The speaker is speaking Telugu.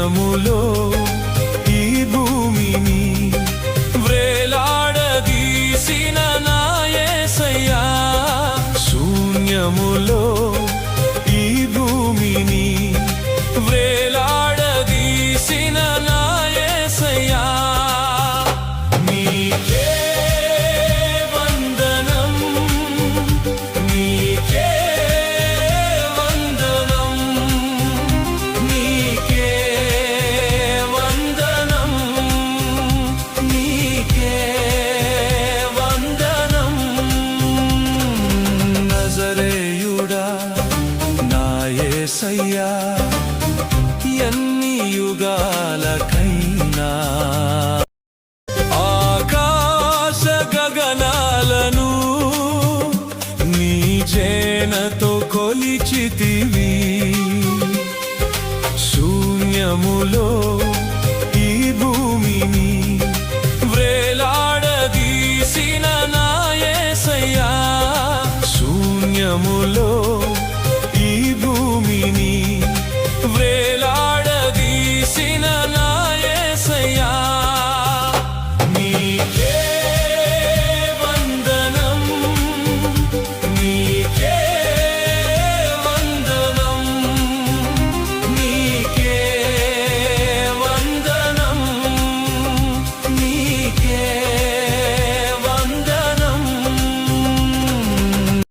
శూన్యములో ఈ భూమిని వ్రేలాడదీసిన నా యేసయ్యా శూన్యములో ఈ భూమిని వ్రేలాడదీసిన నా యేసయ్యా నీకే వందనం నీకే వందనం నీకే వందనం నీకే వందనం నజరేయుడా నా యేసయ్యా ఎన్ని యుగాలకైనా ఆకాశ గగనాలను నీ జేనతో కొలిచితివి శూన్యములో